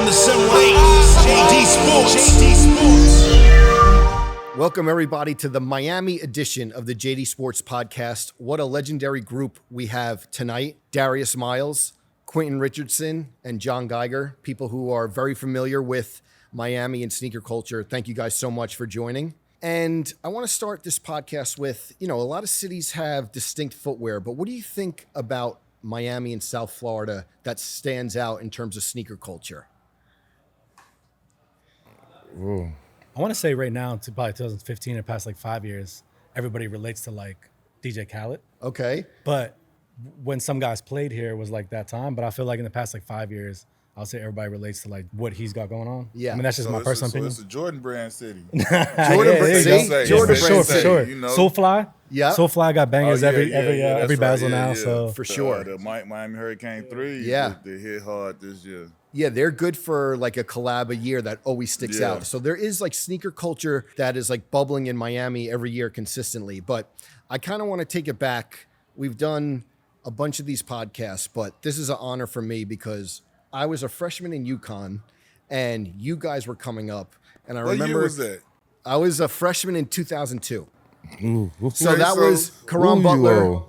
the 718 JD Sports. Welcome, everybody, to the Miami edition of the JD Sports Podcast. What a legendary group we have tonight. Darius Miles, Quentin Richardson, and John Geiger, people who are very familiar with Miami and sneaker culture. Thank you guys so much for joining. And I want to start this podcast with, a lot of cities have distinct footwear, but what do you think about Miami and South Florida that stands out in terms of sneaker culture? Whoa. I want to say right now, to probably 2015, the past 5 years, everybody relates to DJ Khaled. Okay. But when some guys played here, it was that time. But I feel like in the past 5 years, I'll say everybody relates to what he's got going on. Yeah. I mean, that's just my personal opinion. So it's a Jordan brand city. Jordan for sure. Soulfly. Yeah. Soulfly got bangers every bezel now. So for sure. The Miami Hurricane 3. Yeah. They hit hard this year. Yeah, they're good for a collab a year that always sticks out. So there is sneaker culture that is bubbling in Miami every year consistently. But I kind of want to take it back. We've done a bunch of these podcasts, but this is an honor for me because I was a freshman in UConn and you guys were coming up. And I remember. What year was that? I was a freshman in 2002. Ooh. So that was Karan Butler,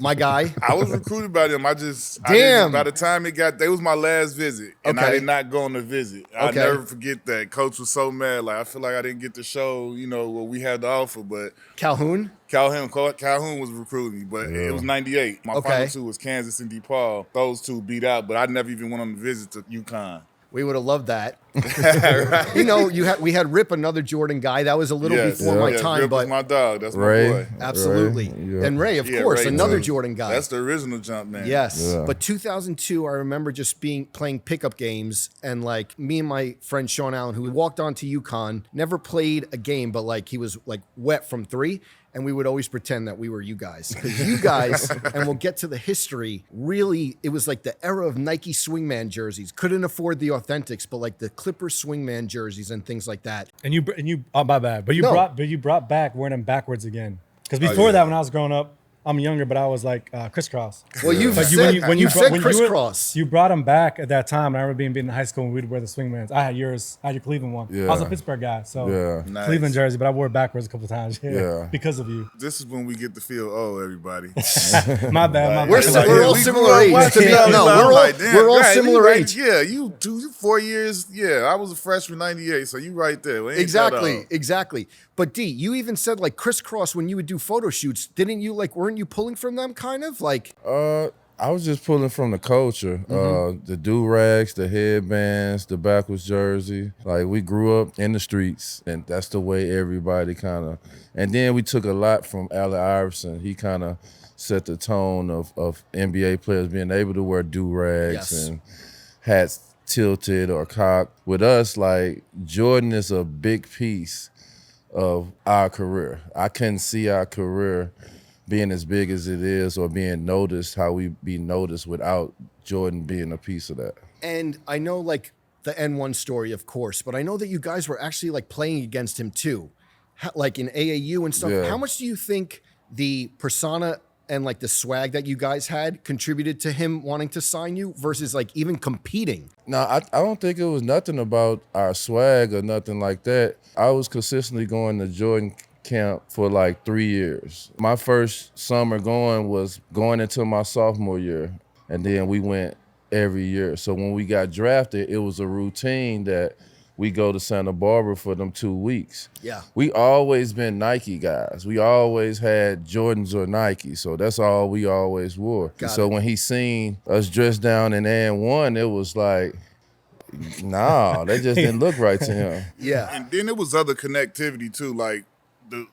my guy. I was recruited by them. By the time they was my last visit, and I did not go on the visit. I'll never forget that. Coach was so mad. I feel like I didn't get to show, what we had to offer. But Calhoun was recruiting me, but it was 98. My final two was Kansas and DePaul. Those two beat out, but I never even went on the visit to UConn. We would have loved that. Right. We had Rip, another Jordan guy. That was a little before my time, Rip but was my dog. That's Ray, my boy. Absolutely. Ray, and Ray, of course, Ray another too. Jordan guy. That's the original jump man. Yes. Yeah. But 2002, I remember just playing pickup games, and me and my friend Sean Allen, who walked on to UConn, never played a game, but he was wet from three. And we would always pretend that we were you guys. Because you guys, and we'll get to the history, really, it was the era of Nike Swingman jerseys. Couldn't afford the authentics, but the Clipper Swingman jerseys and things like that. And you oh, my bad. But you brought back wearing them backwards again. Because before that, when I was growing up, I'm younger, but I was crisscross. Well, you said crisscross. You brought them back at that time. And I remember being in high school and we'd wear the Swingmans. I had yours. I had your Cleveland one. Yeah. I was a Pittsburgh guy, so Nice. Cleveland jersey, but I wore it backwards a couple of times. Yeah. Because of you. This is when we get to feel everybody. My bad. We're all similar age. We're all similar age. Yeah, you 4 years. Yeah, I was a freshman 98, so you right there. Exactly. But D, you even said crisscross when you would do photo shoots. Didn't you weren't you pulling from them kind of I was just pulling from the culture. The do-rags, the headbands, the backwards jersey. We grew up in the streets, and that's the way everybody kind of. And then we took a lot from Allen Iverson. He kind of set the tone of NBA players being able to wear do-rags and hats tilted or cocked. With us, Jordan is a big piece of our career. I couldn't see our career being as big as it is or being noticed how we be noticed without Jordan being a piece of that. And I know the N1 story, of course, but I know that you guys were actually playing against him too, in AAU and stuff. Yeah. How much do you think the persona and the swag that you guys had contributed to him wanting to sign you versus even competing? No, I don't think it was nothing about our swag or nothing like that. I was consistently going to Jordan camp for 3 years. My first summer was going into my sophomore year, and then we went every year. So when we got drafted, it was a routine that we go to Santa Barbara for them 2 weeks. Yeah. We always been Nike guys. We always had Jordans or Nike, so that's all we always wore. So when he seen us dressed down in N1, it was nah, that just didn't look right to him. Yeah. And then it was other connectivity too.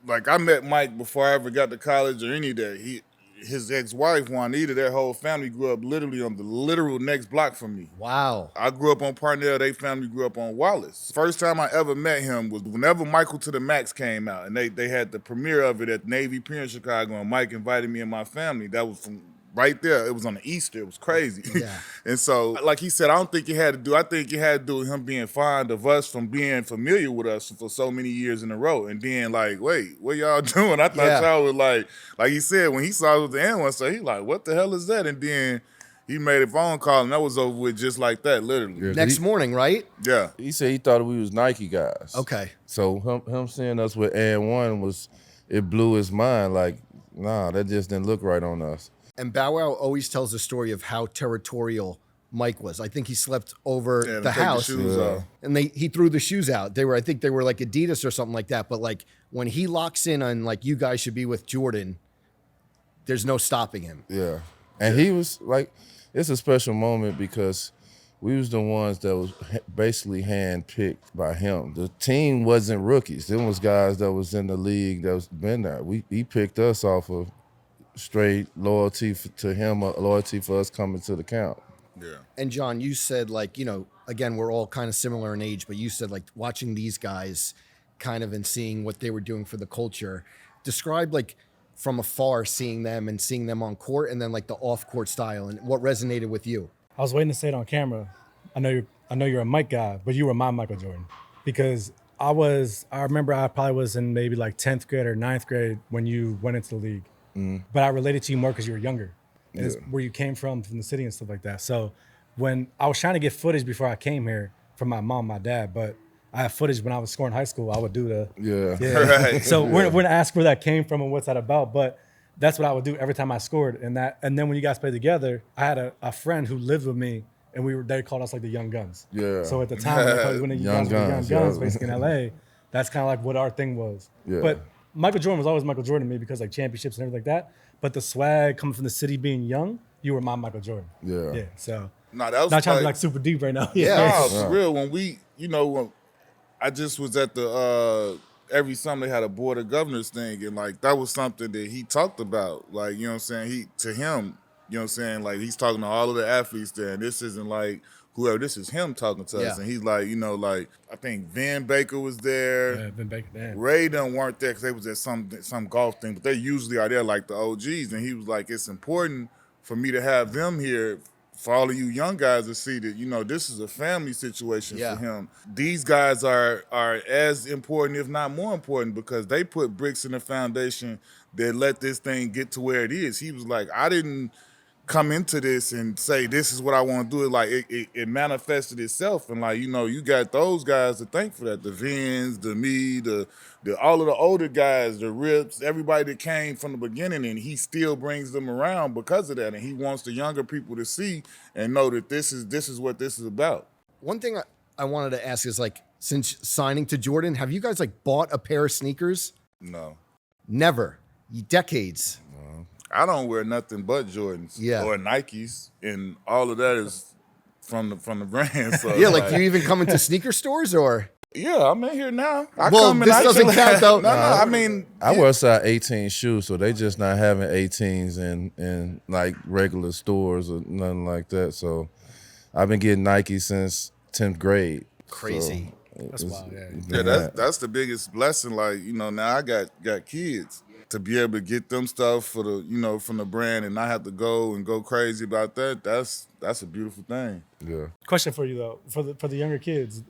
I met Mike before I ever got to college or any of that. His ex-wife, Juanita, their whole family grew up literally on the literal next block from me. Wow. I grew up on Parnell. Their family grew up on Wallace. First time I ever met him was whenever Michael to the Max came out, and they had the premiere of it at Navy Pier in Chicago, and Mike invited me and my family. That was from right there. It was on the Easter. It was crazy. Yeah. And so, like he said, I think it had to do with him being fond of us from being familiar with us for so many years in a row. And then wait, what y'all doing? I thought y'all was like he said, when he saw it with the N1, so he what the hell is that? And then He made a phone call, and that was over with just like that, literally. Yeah. Next morning, right? Yeah. He said he thought we was Nike guys. Okay. So him seeing us with and one it blew his mind. Like, nah, that just didn't look right on us. And Bow Wow always tells the story of how territorial Mike was. I think he slept over the house, and he threw the shoes out. I think they were like Adidas or something like that. But like when he locks in on like you guys should be with Jordan, there's no stopping him. Yeah, and he was like, it's a special moment because we was the ones that was basically handpicked by him. The team wasn't rookies. Them was guys that was in the league that was been there. He picked us off of straight loyalty to him, loyalty for us coming to the camp. Yeah. And John, you said like, you know, again, we're all kind of similar in age, but you said like watching these guys kind of and seeing what they were doing for the culture. Describe like from afar seeing them and seeing them on court and then like the off court style and what resonated with you. I was waiting to say it on camera. I know you're a Mike guy, but you were my Michael Jordan because I remember I probably was in maybe like 10th grade or 9th grade when you went into the league. But I related to you more because you were younger. And it's where you came from the city and stuff like that. So when I was trying to get footage before I came here from my mom, my dad, but I have footage when I was scoring high school. I would do Yeah. Right. So we're gonna ask where that came from and what's that about. But that's what I would do every time I scored. And then when you guys played together, I had a friend who lived with me, and they called us like the Young Guns. Yeah. So at the time, when the Young Guns, basically in LA, that's kind of like what our thing was. Yeah. But Michael Jordan was always Michael Jordan to me because like championships and everything like that. But the swag coming from the city being young, you were my Michael Jordan. Yeah. Yeah. So No, that was not trying to be like super deep right now. No, for real. When when I just was at the every summer they had a board of governors thing, and like that was something that he talked about. Like, you know what I'm saying? To him, you know what I'm saying? Like he's talking to all of the athletes there, and this isn't like whoever, this is him talking to us. And he's like, you know, like I think Vin Baker was there. Yeah, Vin Baker, damn. Ray done weren't there because they was at some golf thing, but they usually are there like the OGs. And he was like, it's important for me to have them here for all of you young guys to see that, you know, this is a family situation for him. These guys are as important, if not more important, because they put bricks in the foundation that let this thing get to where it is. He was like, I didn't come into this and say, this is what I want to do. Like it manifested itself. And like, you know, you got those guys to thank for that. The Vins, the me, the all of the older guys, the Rips, everybody that came from the beginning, and he still brings them around because of that. And he wants the younger people to see and know that this is what this is about. One thing I wanted to ask is like, since signing to Jordan, have you guys like bought a pair of sneakers? No. Never. Decades. I don't wear nothing but Jordans or Nikes, and all of that is from the brand. So like do you even come into sneaker stores or? Yeah, I'm in here now. This doesn't count though. No, I mean, I wear size 18 shoes, so they just not having 18s in like regular stores or nothing like that. So I've been getting Nike since 10th grade. Crazy. So That's wild, that's the biggest blessing. Like, you know, now I got kids. To be able to get them stuff for the, you know, from the brand and not have to go crazy about that, that's a beautiful thing. Yeah. Question for you though, for the younger kids,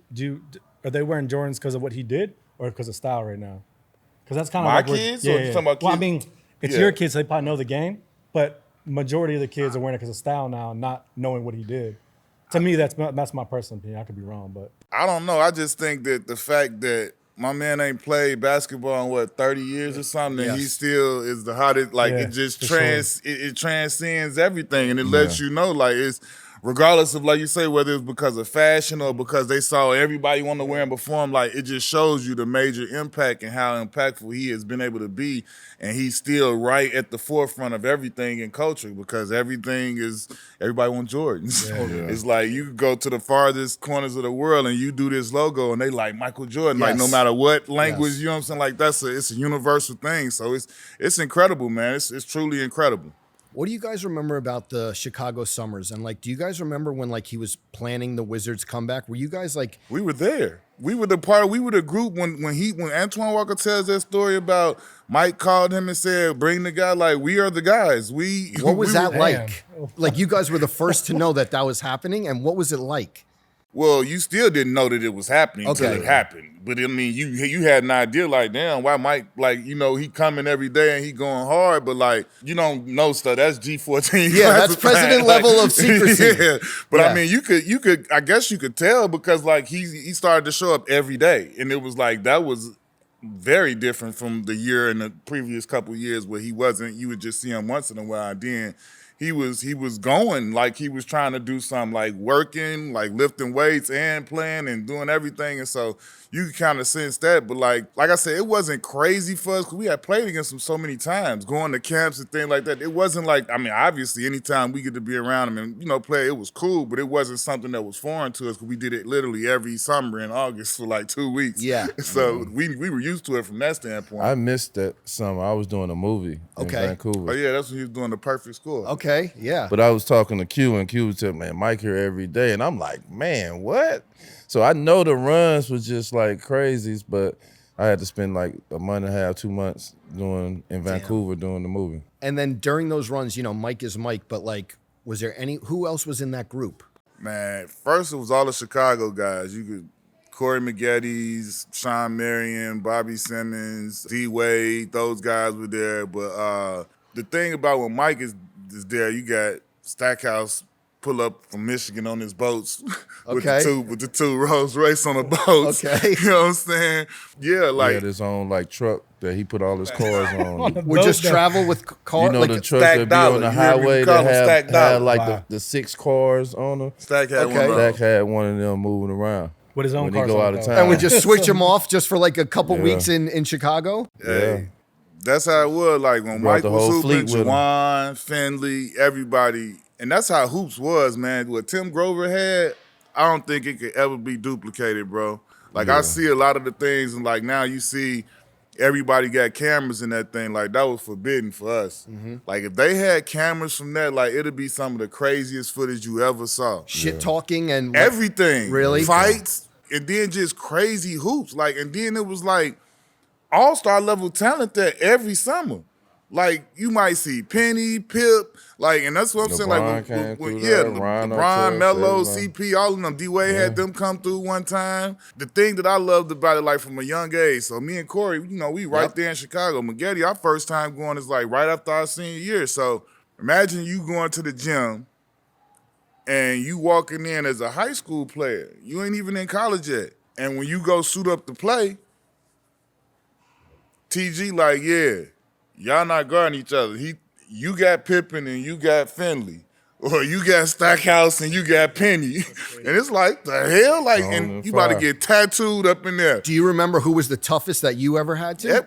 are they wearing Jordans because of what he did or because of style right now? Because that's kind of my like kids. Or you talking about kids? Well, I mean, it's your kids, so they probably know the game, but majority of the kids are wearing it because of style now, not knowing what he did. To me, that's my personal opinion. I could be wrong, but I don't know. I just think that the fact that my man ain't played basketball in 30 years or something, and he still is the hottest. Like it just it transcends everything, and it lets you know, like it's regardless of, like you say, whether it's because of fashion or because they saw everybody want to wear him before him, like it just shows you the major impact and how impactful he has been able to be. And he's still right at the forefront of everything in culture because everybody wants Jordans. Yeah. It's like you could go to the farthest corners of the world and you do this logo and they like Michael Jordan, like no matter what language, you know what I'm saying? Like it's a universal thing. So it's incredible, man. It's truly incredible. What do you guys remember about the Chicago Summers? And like, do you guys remember when like he was planning the Wizards comeback? Were you guys like? We were there. We were the group when Antoine Walker tells that story about Mike called him and said, bring the guy, like we are the guys. What was that like? Like you guys were the first to know that was happening. And what was it like? Well, you still didn't know that it was happening until Okay. it happened. But I mean, you had an idea like, damn, why Mike, like, you know, he coming every day and he going hard, but like, you don't know stuff. That's G14. Yeah, that's classified. president level of secrecy. Yeah, but Yeah. I mean, you could, I guess you could tell because like he started to show up every day, and it was like that was very different from the year and the previous couple years where he wasn't. You would just see him once in a while. Then he was going like he was trying to do something, like working, like lifting weights and playing and doing everything. And so you could kind of sense that. But like I said, it wasn't crazy for us because we had played against him so many times, going to camps and things like that. It wasn't like, I mean, obviously anytime we get to be around him and, you know, play, it was cool, but it wasn't something that was foreign to us because we did it literally every summer in August for like 2 weeks. Yeah. So we were used to it from that standpoint. I missed that summer. I was doing a movie in Okay. Vancouver. Oh yeah, that's when he was doing the perfect score. Okay, yeah. But I was talking to Q, and Q said, man, Mike here every day. And I'm like, man, what? So I know the runs was just like crazies, but I had to spend like a month and a half, 2 months doing in Vancouver doing the movie. And then during those runs, you know, Mike is Mike, but like, was there who else was in that group? Man, first it was all the Chicago guys. You could Corey McGetty's, Sean Marion, Bobby Simmons, D Wade, those guys were there. But the thing about when Mike is there, you got Stackhouse pull up from Michigan on his boats with the two Rolls Royce on the boats. Okay. You know what I'm saying? Yeah, He like had his own like truck that he put all his cars on. Would just travel with cars? You know like, the trucks that stacked be on dollar. the You hear me? highway We call that them have, stacked had dollar. like Wow. the 6 cars on them? Stack had one Okay. of those. Stack had one of them moving around. With his own when he cars go on out of the town. and we just switch him off just for like a couple Yeah. weeks in Chicago? Hey, that's how it was. Like when Brought Mike the was whole hooping, fleet with him. Juwan, Finley, everybody. And that's how hoops was, man. What Tim Grover had, I don't think it could ever be duplicated, bro. Like I see a lot of the things, and like now you see everybody got cameras in that thing. Like that was forbidden for us. Like if they had cameras from that, like it'd be some of the craziest footage you ever saw. Shit talking and Everything. Really? Fights, and then just crazy hoops. Like, and then it was like all-star level talent there every summer. Like, you might see Penny, Pip, like, and that's what I'm saying. LeBron Like, came through yeah, there, Ron LeBron, Artest, Melo, everybody. CP, all of them. D-Wade had them come through one time. The thing that I loved about it, like, from a young age, so me and Corey, you know, we right there in Chicago. McGetty, our first time going is, like, right after our senior year. So imagine you going to the gym and you walking in as a high school player. You ain't even in college yet. And when you go suit up to play, TG like, yeah, y'all not guarding each other. You got Pippen and you got Finley. Or you got Stackhouse and you got Penny. And it's like, the hell? Like, On and the you about to fire. get tattooed up in there. Do you remember who was the toughest that you ever had to?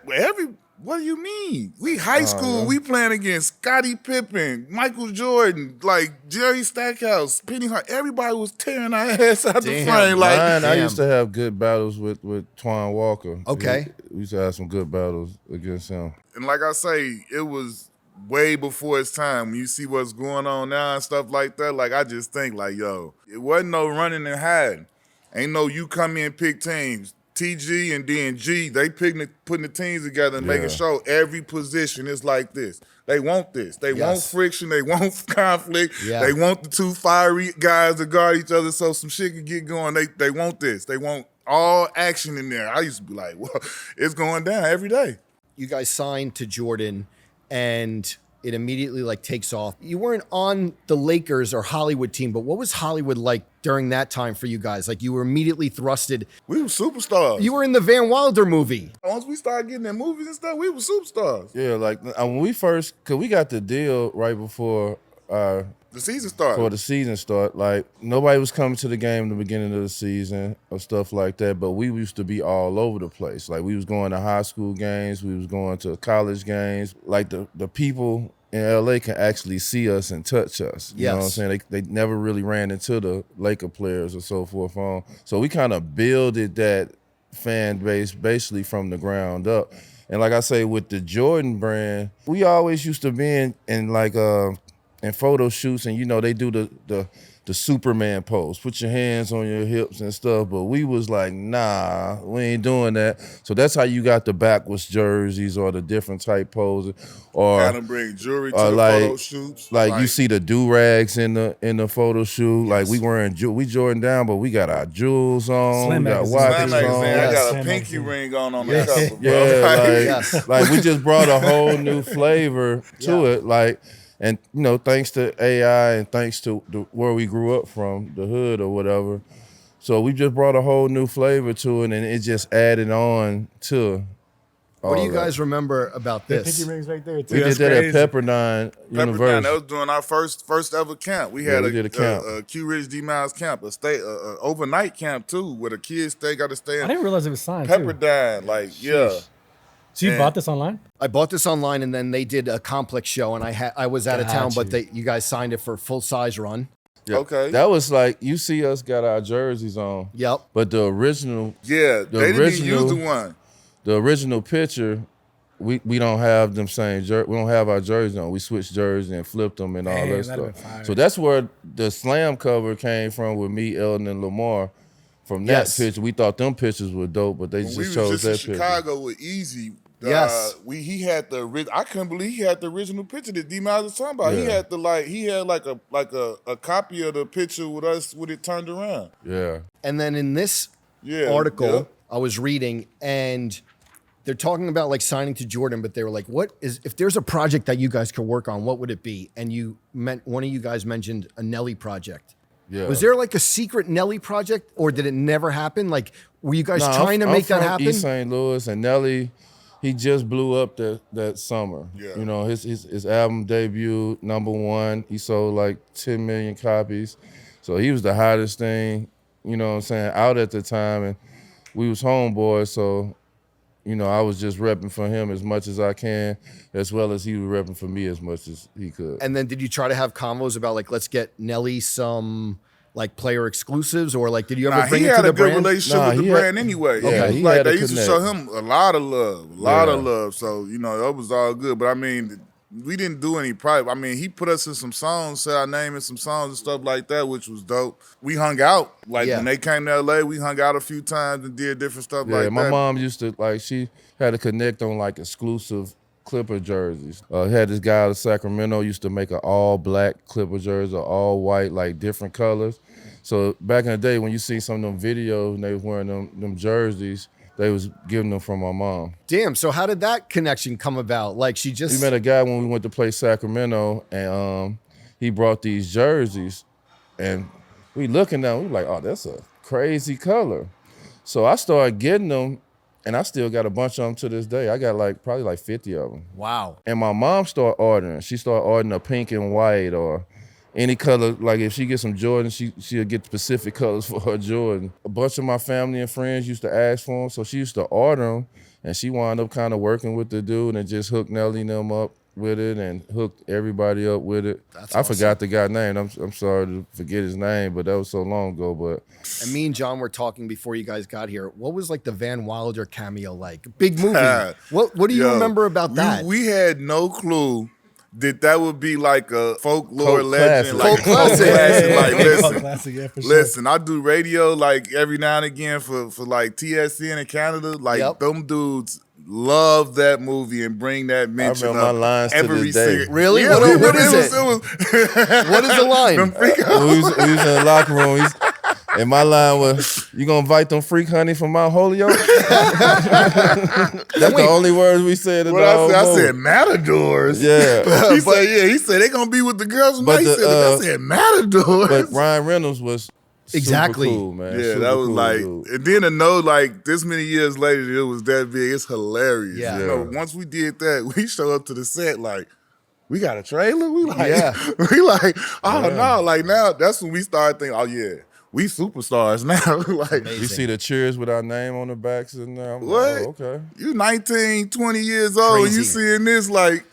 What do you mean? We high school, we playing against Scottie Pippen, Michael Jordan, like Jerry Stackhouse, Penny Hart. Everybody was tearing our ass out the Damn, frame. Like, Mine, I damn. used to have good battles with Twan Walker. Okay. We used to have some good battles against him. and like I say, it was way before its time. When you see what's going on now and stuff like that, like I just think like, yo, it wasn't no running and hiding. Ain't no you come in pick teams. TG and DNG, they putting the teams together and making sure every position is like this. They want this. They want friction. They want conflict. Yeah. They want the two fiery guys to guard each other so some shit can get going. They want this. They want all action in there. I used to be like, well, it's going down every day. You guys signed to Jordan and it immediately like takes off. You weren't on the Lakers or Hollywood team, but what was Hollywood like during that time for you guys? Like you were immediately thrusted. We were superstars. You were in the Van Wilder movie. Once we started getting in movies and stuff, we were superstars. Yeah, like when we first, cause we got the deal right before The season started. the season start. Like nobody was coming to the game in the beginning of the season or stuff like that. But we used to be all over the place. Like we was going to high school games, we was going to college games. Like the people in LA can actually see us and touch us. You know what I'm Yes. saying? They never really ran into the Laker players or so forth on. So we kind of builded that fan base basically from the ground up. And like I say, with the Jordan brand, we always used to be in like and photo shoots, and they do the Superman pose, put your hands on your hips and stuff. But we was like, nah, we ain't doing that. So that's how you got the backwards jerseys or the different type poses, or Had them bring jewelry to the photo shoots. Like you see the do rags in the photo shoot. Yes. Like we Jordan down, but we got our jewels on. Slam we got magazine. watches Slam on. magazine. I got a Slam pinky magazine. ring on the Yes. cover. Bro. Yeah, like we just brought a whole new flavor to it. Like, and thanks to AI and thanks to where we grew up from, the hood or whatever. So we just brought a whole new flavor to it, and it just added on to. What do you guys remember about The this? pinky rings right there too. We That's did that crazy. at Pepperdine University. That was during our first ever camp. We had we did a camp. a Q Rich D Miles camp, a overnight camp too, where the kids got to stay I in didn't realize it was signed too. Pepperdine. Like, yeah. So you And- bought this online? I bought this online, and then they did a complex show, and I was out of town, but you guys signed it for a full size run. Yeah. Okay. That was like, you see us got our jerseys on. Yep. But the original Yeah, they didn't even use the one. The original picture, we don't have them same we don't have our jerseys on. We switched jerseys and flipped them and all Damn, that that'd been stuff. fire. So that's where the Slam cover came from with me, Eldon, and Lamar. From that Yes. picture, we thought them pictures were dope, but they When just we was chose just that in picture. Chicago with Easy. Yes. He had I couldn't believe he had the original picture that D Miles was talking about. Yeah. He had like a copy of the picture with us with it turned around. Yeah. And then in this Yeah. article yeah. I was reading, and they're talking about like signing to Jordan, but they were like, if there's a project that you guys could work on, what would it be? And one of you guys mentioned a Nelly project. Yeah. Was there like a secret Nelly project, or did it never happen? Like, were you guys Nah, trying to I'm make that from happen? East St. Louis, and Nelly, he just blew up that summer. Yeah. His album debuted #1. He sold like 10 million copies. So he was the hottest thing, out at the time. And we was homeboys, so, I was just repping for him as much as I can, as well as he was repping for me as much as he could. And then did you try to have convos about like, let's get Nelly some like player exclusives, or like, did you ever bring he it to had the a good brand? relationship with the brand anyway. Yeah, It was he like had a they used to show connect. him a lot of love, So that was all good. But I mean, we didn't do any private. I mean, he put us in some songs, said our name in some songs and stuff like that, which was dope. We hung out. Like when they came to LA, we hung out a few times and did different stuff like that. My mom used to, she had to connect on like exclusive Clipper jerseys. Had this guy out of Sacramento used to make an all black Clipper jersey, all white, like different colors. So back in the day, when you see some of them videos and they was wearing them jerseys, they was giving them from my mom. Damn. So how did that connection come about? Like, she just We met a guy when we went to play Sacramento, and he brought these jerseys, and we looking down, we like, oh, that's a crazy color. So I started getting them, and I still got a bunch of them to this day. I got probably like 50 of them. wow. And my mom started ordering. She started ordering a pink and white or any color. Like if she gets some Jordan, she'll get specific colors for her Jordan. A bunch of my family and friends used to ask for them, so she used to order them, and she wound up kind of working with the dude and just hooked Nelly and them up with it and hooked everybody up with it. I forgot the guy's name. I'm sorry to forget his name, but that was so long ago. But And me and John were talking before you guys got here. What was like the Van Wilder cameo like? Big movie. What do you remember about that? We had no clue that would be like a folklore Cult legend, classic. like a Cult cult classic. classic. Like, Cult listen, classic, yeah, for sure. listen, I do radio like every now and again for like TSN in Canada. Like Yep. them dudes love that movie and bring that mention remember up my lines to every this day. single. Really? Yeah, What is it? was What is the line? we was in the locker room, and my line was, "You gonna invite them freak honey from Mount Holyoke?" That's the only words we said in the whole I movie. said matadors. Yeah. He said, yeah. He said they gonna be with the girls. But He said, I said matadors. But Ryan Reynolds was Exactly. super cool, man. Yeah, Super that was cool like, dude. and then to know like this many years later it was that big, it's hilarious. Yeah. You know, once we did that, we show up to the set like, we got a trailer? We like, Yeah. we like, oh no, like now that's when we started thinking, oh yeah, we superstars now. Like, You see the cheers with our name on the backs and I'm what? like, oh, okay. You 19, 20 years old, and you Crazy. seeing this like,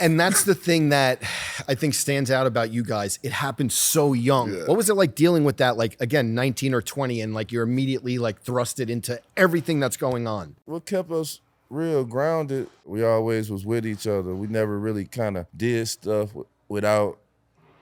And that's the thing that I think stands out about you guys. It happened so young. Yeah. What was it like dealing with that? Like, again, 19 or 20, and like you're immediately like thrusted into everything that's going on. What kept us real grounded, we always was with each other. We never really kind of did stuff without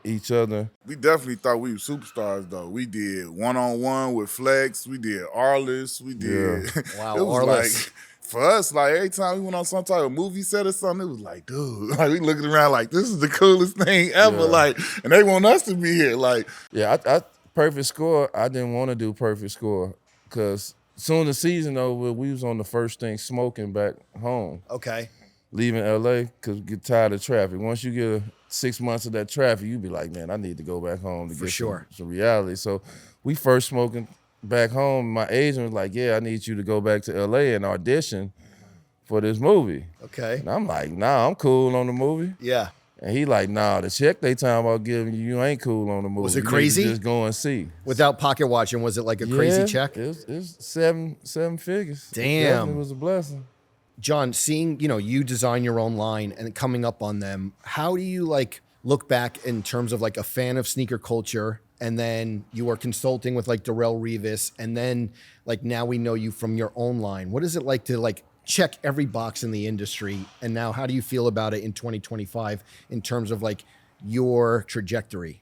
each other. We definitely thought we were superstars, though. We did one-on-one with Flex. We did Arliss. We did. Yeah. Wow, it was Arliss. like, for us, like every time we went on some type of movie set or something, it was like, dude, like we looking around like this is the coolest thing ever. Yeah. Like, and they want us to be here. Like, Yeah, I Perfect Score, I didn't want to do Perfect Score because soon the season over, we was on the first thing smoking back home, Okay. leaving LA because we get tired of traffic. Once you get 6 months of that traffic, you be like, man, I need to go back home to For get sure. some reality. So we first smoking back home. My agent was like, yeah, I need you to go back to LA and audition for this movie. Okay. And I'm like, nah, I'm cool on the movie. Yeah. And he like, nah, the check they time about giving you, you ain't cool on the movie. Was it You need to crazy? just go and see. Without pocket watching, was it like a crazy check? It was seven figures. Damn. It was a blessing. John, seeing, you design your own line and coming up on them, how do you like look back in terms of like a fan of sneaker culture, and then you are consulting with like Darrell Revis, and then like now we know you from your own line. What is it like to like check every box in the industry? And now how do you feel about it in 2025 in terms of like your trajectory?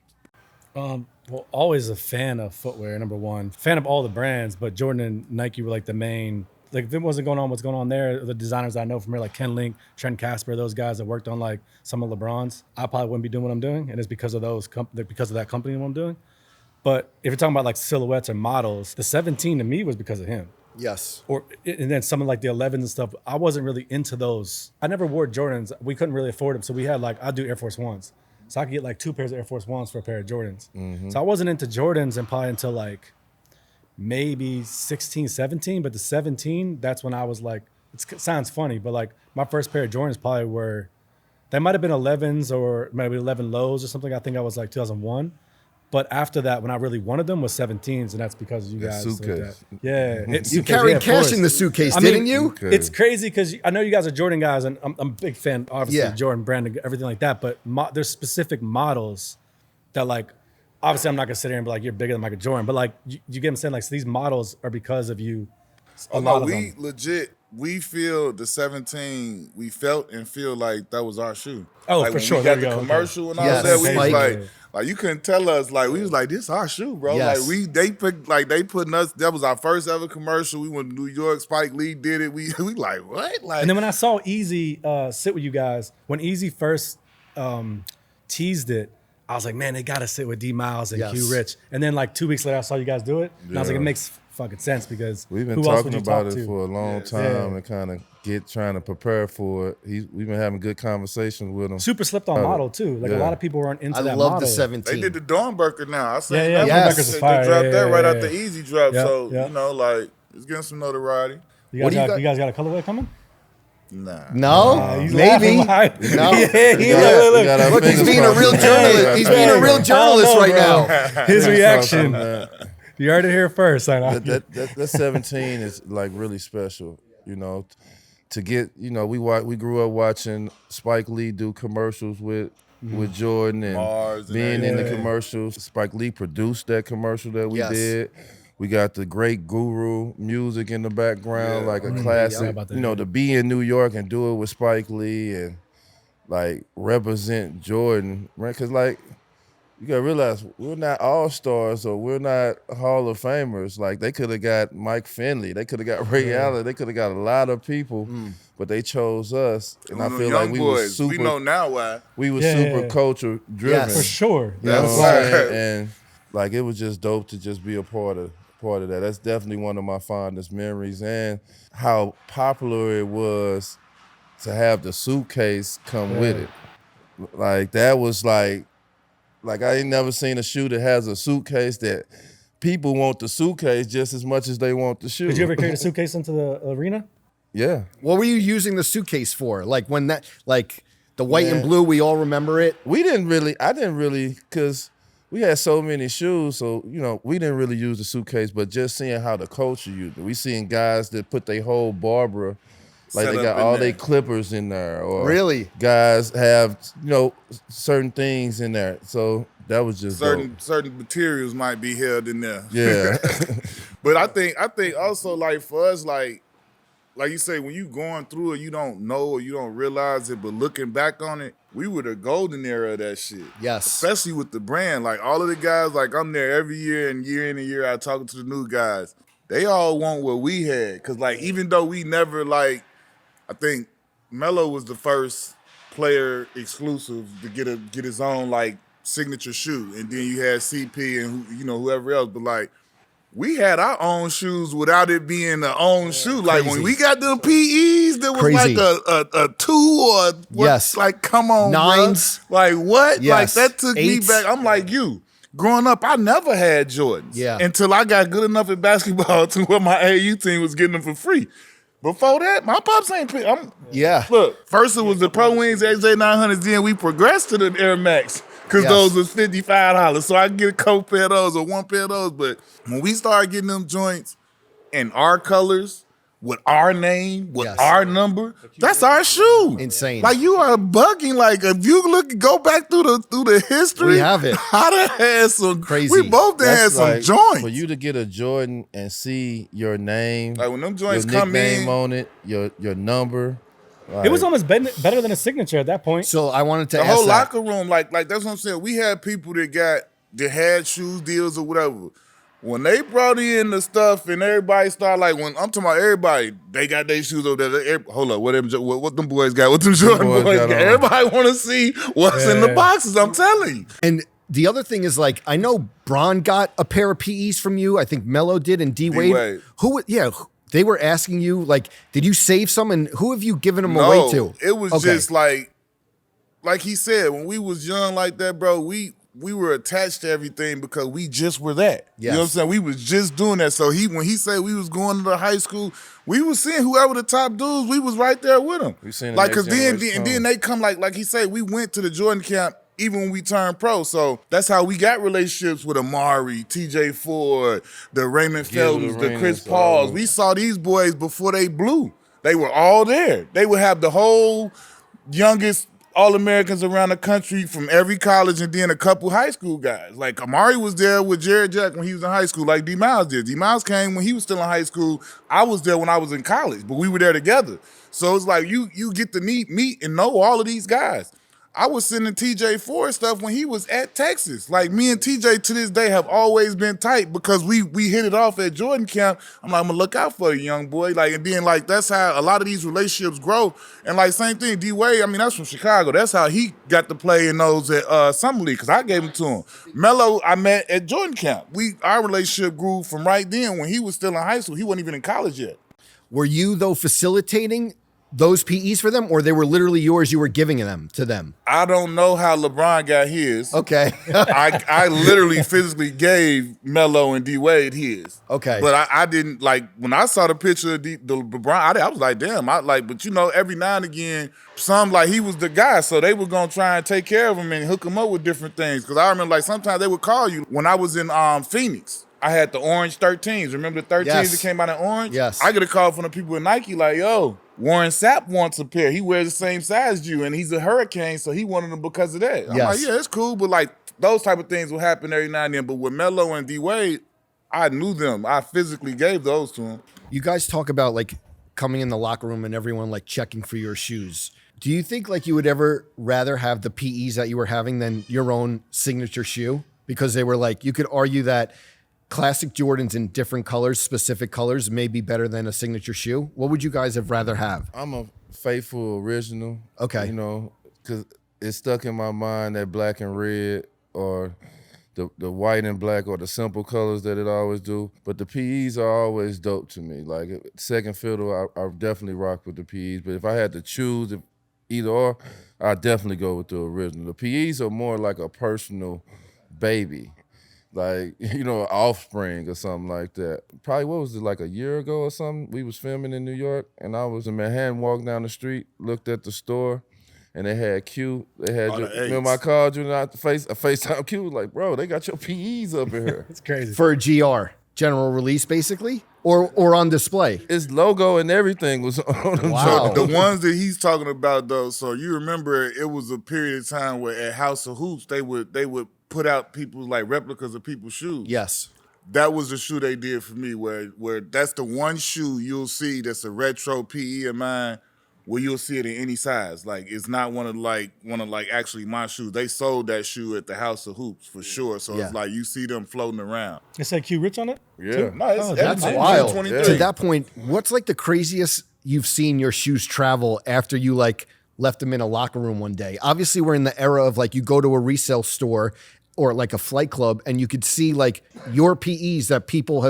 Well, always a fan of footwear, number one. Fan of all the brands, but Jordan and Nike were like the main. Like if it wasn't going on, what's going on there, the designers I know from here, like Ken Link, Trent Casper, those guys that worked on like some of LeBron's, I probably wouldn't be doing what I'm doing, and it's because of because of that company what I'm doing. But if you're talking about like silhouettes or models, the 17 to me was because of him. Yes. And then some of like the 11s and stuff, I wasn't really into those. I never wore Jordans. We couldn't really afford them. So we had like, I'd do Air Force Ones. So I could get like 2 pairs of Air Force Ones for a pair of Jordans. Mm-hmm. So I wasn't into Jordans and probably until like maybe 16, 17. But the 17, that's when I was like, it sounds funny, but like my first pair of Jordans probably were, they might have been 11s or maybe 11 lows or something. I think I was like 2001. But after that, when I really wanted them was 17s, and that's because of you That guys. suitcase. Yeah. You carried cash in the suitcase, didn't you? Okay. It's crazy because I know you guys are Jordan guys, and I'm a big fan, obviously, Yeah. of Jordan brand and everything like that. But there's specific models that, like, obviously, I'm not gonna sit here and be like, you're bigger than Michael Jordan, but like, you get what I'm saying? Like, so these models are because of you. A lot of we them. legit, we feel the 17, we felt and feel like that was our shoe. Oh, like for when sure. We There got we the go. commercial and all Yes. that. We was Spike. like you couldn't tell us, like we was like, this our shoe, bro. Yes. Like they putting us. That was our first ever commercial. We went to New York. Spike Lee did it. We like what? Like, And then when I saw Easy sit with you guys, when Easy first teased it, I was like, man, they gotta sit with D Miles and Yes. Q Rich. And then like 2 weeks later, I saw you guys do it, and I was like, Yeah. it makes fucking sense because We've been who else would talking you talk about it to? for a long time Yeah. and kind of trying to prepare for it. We've been having good conversations with him. Super slipped on model too. Like a Yeah. lot of people weren't into I that love model. the 17. they did the Dornberger now. I seen Yeah, that. Yes. Dornberger's They fire. dropped Yeah, that yeah, right yeah, after yeah. Easy drop. Yeah, So yeah. like it's getting some notoriety. You What guys, do you got, got- you guys got a colorway coming? Nah. No, He's maybe. laughing. No. Yeah, We got our Look, he's fingers being a crossed real on that. journalist. He's being a real journalist right now. His reaction. That, You heard it here first. I know. that 17 is like really special, to get, we grew up watching Spike Lee do commercials with Jordan and Mars and being in the everything. commercials. Spike Lee produced that commercial that we Yes. did. We got the great Guru music in the background, Yeah. like a Yeah, classic. about that, To be in New York and do it with Spike Lee and like represent Jordan, right? Because like you gotta realize we're not all stars or we're not Hall of Famers. Like they could have got Mike Finley, they could have got Ray Allen, they could have got a lot of people, but they chose us. And I Them feel young like we were boys, super. we know now why. We were Yeah, super yeah. culture driven. Yes. For sure. You know That's what I'm right. saying? And like it was just dope to just be a part of that. That's definitely one of my fondest memories, and how popular it was to have the suitcase come with it. Like that was like I ain't never seen a shoe that has a suitcase that people want the suitcase just as much as they want the shoe. Did you ever carry the suitcase into the arena? Yeah. What were you using the suitcase for? Like when that, like the white and Man. blue, we all remember it. I didn't really, because we had so many shoes, so, we didn't really use the suitcase, but just seeing how the culture used it. We seeing guys that put their whole Barbara, like Set they up got in all there. their clippers in there. Or Really? guys have, certain things in there. So that was just dope. Certain materials might be held in there. Yeah. But I think also like for us, like like you say, when you going through it, you don't know or you don't realize it, but looking back on it, we were the golden era of that shit. Yes. Especially with the brand. Like all of the guys, like I'm there every year and year in and year out talking to the new guys. They all want what we had. Cause like even though we never like, I think Melo was the first player exclusive to get his own like signature shoe. And then you had CP and whoever else. But like we had our own shoes without it being the own shoe. Like when we got the PEs, there was Crazy. like a 2 or what, Yes. like come on, 9s. bro. Like what? Yes. Like that took 8s. me back. I'm like you. Growing up, I never had Jordans. Yeah. Until I got good enough at basketball to where my AAU team was getting them for free. Before that, my pops ain't. Yeah. Look, first it was the Pro Wings AJ900s, then we progressed to the Air Max because Yes. those was $55. So I can get a couple pair of those or one pair of those. But when we started getting them joints in our colors, with our name, with Yes. our number, that's our shoe. Insane. Like you are bugging. Like if you go back through the history, We have it. I done had some Crazy. We both done had That's some like, joints. For you to get a Jordan and see your name, Like when them your joints come nickname in, on it, your number. It was almost better than a signature at that point. So I wanted to the ask whole that. locker room, like that's what I'm saying. We had people that had shoes deals or whatever. When they brought in the stuff and everybody started like when I'm talking about everybody, they got their shoes over there. Hold up, what them boys got? What them Jordan boys boys got got? on. Everybody want to see what's in the Yeah. boxes. I'm telling you. And the other thing is, like, I know Bron got a pair of PEs from you. I think Melo did, and D Wade. D-Wade. They were asking you, like, did you save some, and who have you given them away to? It was Okay. just like he said, when we was young like that, bro, we were attached to everything because we just were that. You know what I'm Yes. saying? We was just doing that. So when he said we was going to the high school, we was seeing whoever the top dudes, we was right there with them. We seen the like next cause then generation and then they come like he said, we went to the Jordan camp even when we turned pro. So that's how we got relationships with Amari, TJ Ford, the Raymond Feltons, the Chris Arenas, Pauls. We saw these boys before they blew. They were all there. They would have the whole youngest All-Americans around the country from every college and then a couple high school guys. Like Amari was there with Jared Jack when he was in high school, like D Miles did. D Miles came when he was still in high school. I was there when I was in college, but we were there together. So it's like you get to meet and know all of these guys. I was sending TJ Ford stuff when he was at Texas. Like me and TJ to this day have always been tight because we hit it off at Jordan camp. I'm like, I'm gonna look out for you, young boy. Like, and then like that's how a lot of these relationships grow. And like same thing, D Wade. I mean, that's from Chicago. That's how he got to play in those at Summer League because I gave him to him. Melo, I met at Jordan camp. Our relationship grew from right then when he was still in high school. He wasn't even in college yet. Were you, though, facilitating those PEs for them, or they were literally yours, you were giving them to them? I don't know how LeBron got his. Okay. I literally physically gave Melo and D Wade his. Okay. But I didn't like when I saw the picture of the LeBron. I was like, damn. But every now and again, some like he was the guy, so they were gonna try and take care of him and hook him up with different things. Because I remember like sometimes they would call you when I was in Phoenix. I had the orange 13s. Remember the 13s Yes. that came out in orange? Yes. I get a call from the people at Nike like, yo, Warren Sapp wants a pair. He wears the same size as you, and he's a Hurricane, so he wanted them because of that. I'm Yes. like, yeah, it's cool, but like those type of things will happen every now and then. But with Melo and D Wade, I knew them. I physically gave those to him. You guys talk about like coming in the locker room and everyone like checking for your shoes. Do you think like you would ever rather have the PEs that you were having than your own signature shoe? Because they were like, you could argue that classic Jordans in different colors, specific colors, may be better than a signature shoe. What would you guys have rather have? I'm a faithful original. Okay. You know, because it's stuck in my mind that black and red or the white and black or the simple colors that it always do. But the PEs are always dope to me. Like second fiddle, I definitely rock with the PEs. But if I had to choose either or, I'd definitely go with the original. The PEs are more like a personal baby. Like, offspring or something like that. Probably, what was it, like a year ago or something? We was filming in New York, and I was in Manhattan, walked down the street, looked at the store, and they had Q. They had Oh, your, the remember I called you not the FaceTime Q was like, bro, they got your PEs up in here. It's crazy. For a GR, general release, basically? Or on display? Its logo and everything was on them. Wow. joints. The ones that he's talking about, though, so you remember it was a period of time where at House of Hoops, they would put out people's like replicas of people's shoes. Yes. that was the shoe they did for me, where that's the one shoe you'll see that's a retro PE of mine, where you'll see it in any size. Like it's not one of actually my shoes. They sold that shoe at the House of Hoops for sure. So it's like you see them floating around. It said Q Rich on it? Yeah. No, That's it's wild. 23. To that point, what's like the craziest you've seen your shoes travel after you like left them in a locker room one day? Obviously, we're in the era of like you go to a resale store or like a flight club and you could see like your PEs that people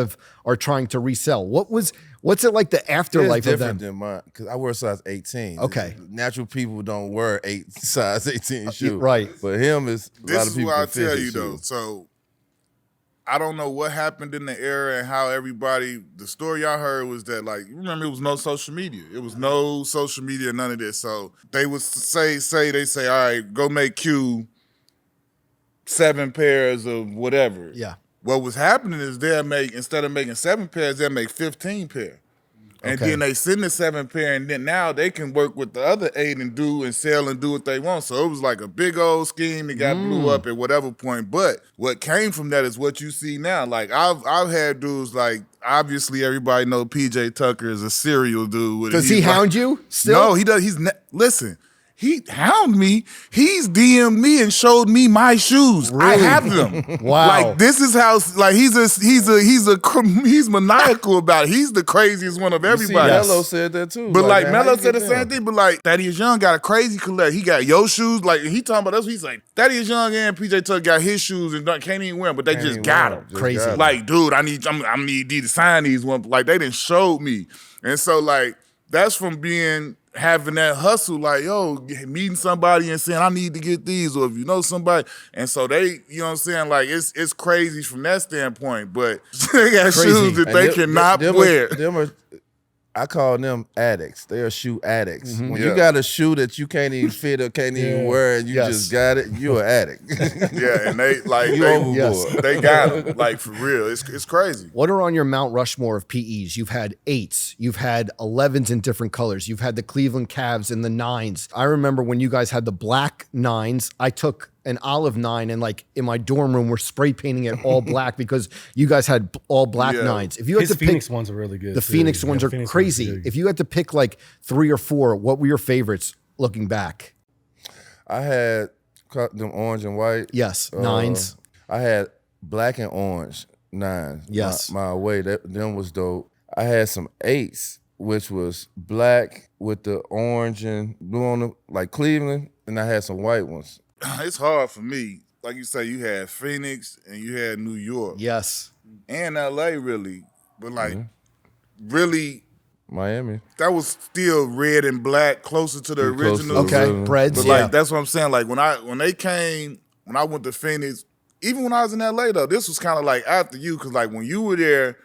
are trying to resell. What's it like the afterlife of them? Different than mine because I wear size 18. Okay. Natural people don't wear size 18 shoes. Right. But him is a lot of This people. is what I'll can fit tell his you though. shoes. So I don't know what happened in the era and how everybody. The story y'all heard was that like you remember it was no social media. It was no social media, none of this. So they would say all right, go make Q 7 pairs of whatever. Yeah. What was happening is instead of making 7 pairs, they'll make 15 pair. And Okay. then they send the 7 pair, and then now they can work with the other 8 and sell and do what they want. So it was like a big old scheme that got blew up at whatever point. But what came from that is what you see now. Like I've had dudes like obviously everybody know PJ Tucker is a serial dude. Does he hound you still? No, he does. Listen. He hound me. He's DM'd me and showed me my shoes. I Really? have them. Wow. Like this is how. Like he's maniacal about it. He's the craziest one of You see, everybody. Melo said that too. But like man, how Melo you said get the them? same thing. But like Thaddeus Young got a crazy collect. He got your shoes. Like he talking about us. He's like Thaddeus Young and PJ Tucker got his shoes and can't even wear them, but they Can't just even got wear them. Just Crazy. got 'em. Like, dude, I need you to sign these ones. Like they didn't showed me, and so like that's from having that hustle, like, yo, meeting somebody and saying, I need to get these, or if you know somebody. And so they, you know what I'm saying? Like, it's crazy from that standpoint, but they got Crazy. shoes that And they them- cannot them wear. I call them addicts. They are shoe addicts. Mm-hmm. When Yeah. you got a shoe that you can't even fit or can't even wear and you Yes. just got it, you're an addict. Yeah, and they, like, You they, overboard. Yes. they got them, like, for real. It's crazy. What are on your Mount Rushmore of PEs? You've had 8s, you've had 11s in different colors, you've had the Cleveland Cavs and the 9s. I remember when you guys had the black 9s, I took an olive 9 and like in my dorm room we're spray painting it all black because you guys had all black Yeah. 9s. If you had His to Phoenix pick, ones are really good. the too. Phoenix Yeah, ones are Phoenix crazy. really good. If you had to pick like 3 or 4, what were your favorites looking back? I had them orange and white. Yes, 9s. I had black and orange 9s. Yes. My way, them was dope. I had some 8s, which was black with the orange and blue on them, like Cleveland, and I had some white ones. It's hard for me. Like you say, you had Phoenix and you had New York Yes. and LA, really. But, like, really, Miami. that was still red and black, closer to the Closer to the original. Okay, original. breads. But Yeah. like that's what I'm saying. Like when I went to Phoenix, even when I was in LA though, this was kind of like after you, because like when you were there,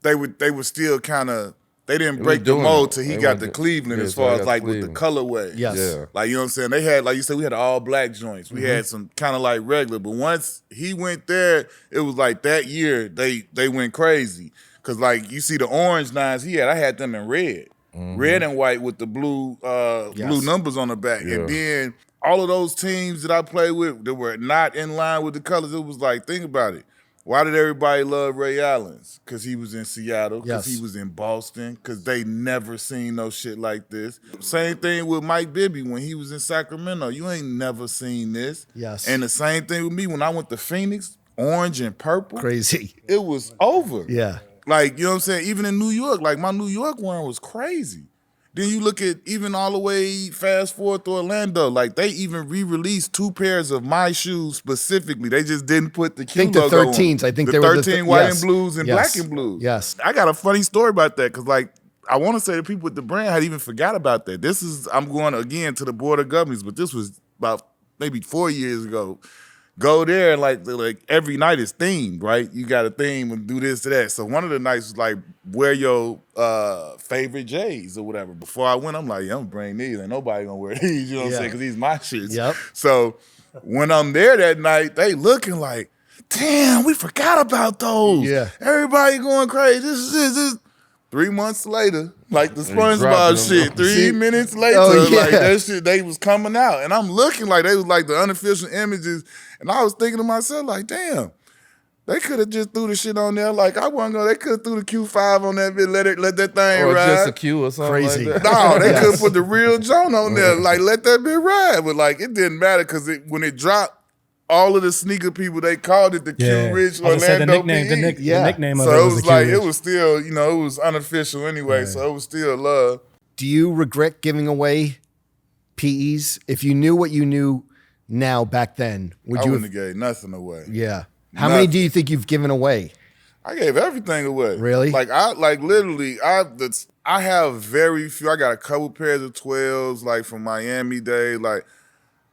they were still kind of they didn't was break the doing mold it. till he They got went to to- Cleveland yeah, as till far I as got like to with the colorway. Yes. Yeah. Like, you know what I'm saying? They had, like you said, we had all black joints. We had some kind of like regular. But once he went there, it was like that year they went crazy. Cause like you see the orange 9s he had, I had them in red. Red and white with the blue blue numbers on the back. Yeah. And then all of those teams that I played with that were not in line with the colors, it was like, think about it. Why did everybody love Ray Allen's? Because he was in Seattle, because Yes. he was in Boston, because they never seen no shit like this. Same thing with Mike Bibby when he was in Sacramento. You ain't never seen this. Yes. And the same thing with me when I went to Phoenix, orange and purple, Crazy. it was over. Yeah. Like, you know what I'm saying? Even in New York, like my New York one was crazy. Then you look at even all the way fast forward to Orlando, like they even re-released 2 pairs of my shoes specifically. They just didn't put the Q I think the logo 13s. on. I think the they were the 13 white yes. and blues and Yes. black and blues. Yes. I got a funny story about that because like I want to say the people with the brand had even forgot about that. I'm going again to the Board of Governors, but this was about maybe 4 years ago. Go there and like every night is themed, right? You got a theme and do this to that. So one of the nights was like wear your favorite J's or whatever. Before I went, I'm like, yeah, I'm gonna bring these. Ain't nobody gonna wear these, you know what I'm Yeah. saying? Because these my shits. Yep. So when I'm there that night, they looking like, damn, we forgot about those. Yeah. Everybody going crazy. This is 3 months later, like the dropping SpongeBob them. shit. 3 See? minutes later, Oh, yeah. like that shit, they was coming out. And I'm looking like they was like the unofficial images. And I was thinking to myself, like, damn, They could have just threw the shit on there. Like, I wasn't going. They could have threw the Q5 on that bit, let that thing Or ride. just a Q or something Crazy. like that. No, they could have put the real Joan on there. Like, let that bit ride. But, like, it didn't matter because when it dropped, all of the sneaker people, they called it the Yeah. Q Rich I was gonna say Orlando the nickname, PE. the nickname of So it it was was the like, Q-Rich. it was still, it was unofficial anyway. So it was still love. Do you regret giving away PEs? If you knew what you knew now back then, would I you wouldn't have gave nothing away. Yeah. How many Nothing. do you think you've given away? I gave everything away. Really? Literally, I have very few. I got a couple pairs of 12s, like from Miami days. Like,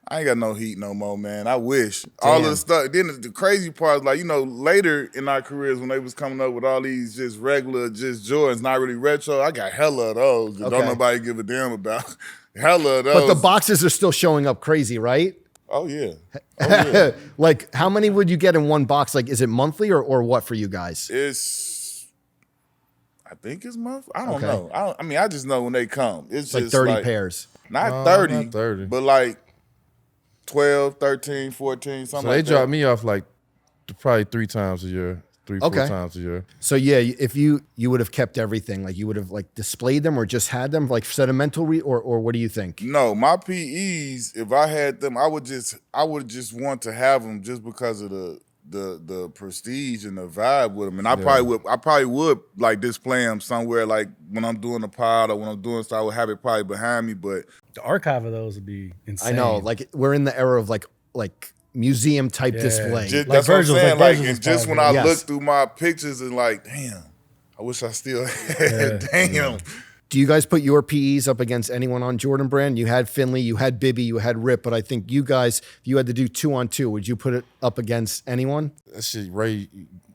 I ain't got no heat no more, man. I wish. All of the stuff. Then the crazy part is, like, later in our careers when they was coming up with all these just regular, just Jordans, not really retro, I got hella of those that don't nobody give a damn about. Hella of those. But the boxes are still showing up crazy, right? Oh, yeah. Oh, yeah. Like, how many would you get in one box? Like, is it monthly or what for you guys? I think it's month. I don't know. I just know when they come. It's Like just 30 pairs. Not 30, not 30. but like 12, 13, 14, something So like they that. drop me off like probably 3 times a year, 4 Okay. times a year. So yeah, if you would have kept everything, like you would have like displayed them or just had them like sentimental or what do you think? No, my PEs, if I had them, I would just want to have them just because of the prestige and the vibe with them. And I probably would like display them somewhere, like when I'm doing a pod or when I'm doing stuff, I would have it probably behind me. But The archive of those would be insane. I know, like we're in the era of like museum type display. just, Like that's what I'm Virgil's- saying. like Like, Virgil's and just when pod, I yes. look through my pictures and like, damn, I wish I still had. Damn. Do you guys put your PEs up against anyone on Jordan Brand? You had Finley, you had Bibby, you had Rip, but I think you guys, if you had to do 2-on-2, would you put it up against anyone? That shit, Ray.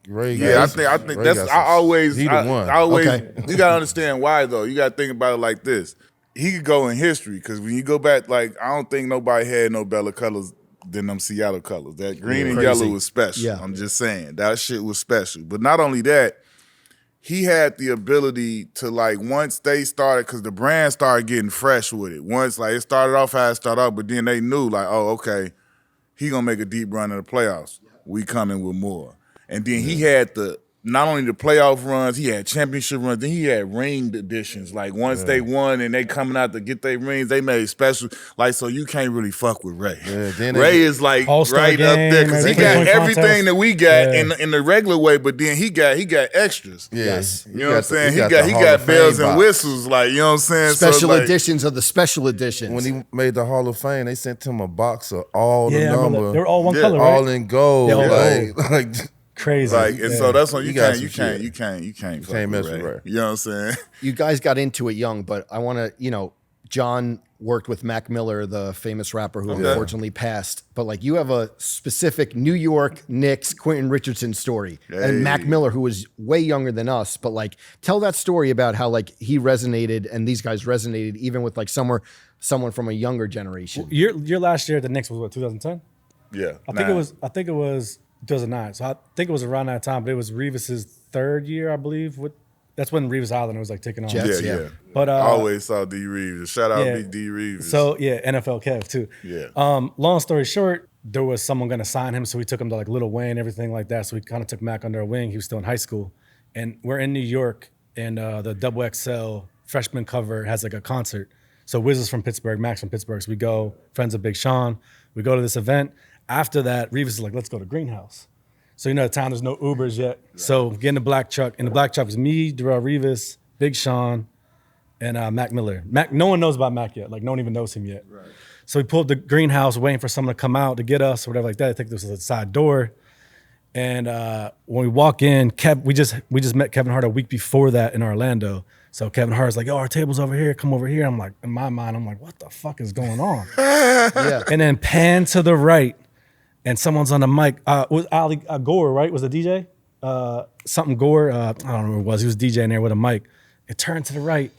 Yeah, I think Ray that's. got I always. He the one. I always. Okay. You gotta understand why though. You gotta think about it like this. He could go in history because when you go back, like I don't think nobody had no better colors than them Seattle colors. That green and Crazy. yellow was special. Yeah. I'm just saying that shit was special. But not only that, he had the ability to like once they started, because the brand started getting fresh with it. Once like it started off how it started off, but then they knew like, oh, okay, he gonna make a deep run in the playoffs. We coming with more. And then he had not only the playoff runs, he had championship runs, then he had ringed editions. Like once they won and they coming out to get their rings, they made special. Like, so you can't really fuck with Ray. Yeah, then Ray they- is like All-Star right up there because he game, got three-point everything contest. that we got Yeah. in the regular way, but then he got extras. Yeah. Yes. You know what I'm saying? He the got Hall of bells Fame and box. whistles, like, you know what I'm saying? Special like, editions of the special editions. When he made the Hall of Fame, they sent him a box of all the Yeah, I remember number, that. They were all one Yeah. color, all right? in gold. Yeah, all like Crazy. Like, and so that's when you got can't some you shit. can't fuck can't with mess with Ray. You know what I'm saying? you guys got into it young, but I want to, John worked with Mac Miller, the famous rapper who unfortunately passed. But like you have a specific New York Knicks Quentin Richardson story, and Mac Miller, who was way younger than us. But like, tell that story about how like he resonated and these guys resonated even with like someone from a younger generation. Your last year at the Knicks was what, 2010? Yeah. I think it was 2009. So I think it was around that time, but it was Revis's third year, I believe. That's when Revis Island was like taking on. Jets. Yeah, Yeah. yeah. But I always saw D. Reeves. Shout out yeah. Big D. Reeves. So yeah, NFL Kev too. Yeah. Long story short, there was someone going to sign him, so we took him to like Lil Wayne, everything like that. So we kind of took Mac under our wing. He was still in high school, and we're in New York, and the Double XL freshman cover has like a concert. So Wiz is from Pittsburgh, Mac's from Pittsburgh. So we go, friends of Big Sean. We go to this event. After that, Revis is like, let's go to Greenhouse. So at the time there's no Ubers yet. Right. So get in the black truck. In the black truck was me, Darrell Revis, Big Sean, and Mac Miller. Mac, no one knows about Mac yet. Like no one even knows him yet. Right. So we pulled the Greenhouse, waiting for someone to come out to get us or whatever like that. I think this was a side door. And when we walk in, we just met Kevin Hart a week before that in Orlando. So Kevin Hart's like, "Oh, our table's over here. Come over here." I'm like, in my mind, I'm like, "What the fuck is going on?" Yeah. And then pan to the right, and someone's on the mic. Was Ali Gore, right? Was the DJ? Something Gore. I don't know who it was. He was DJing there with a mic. It turned to the right,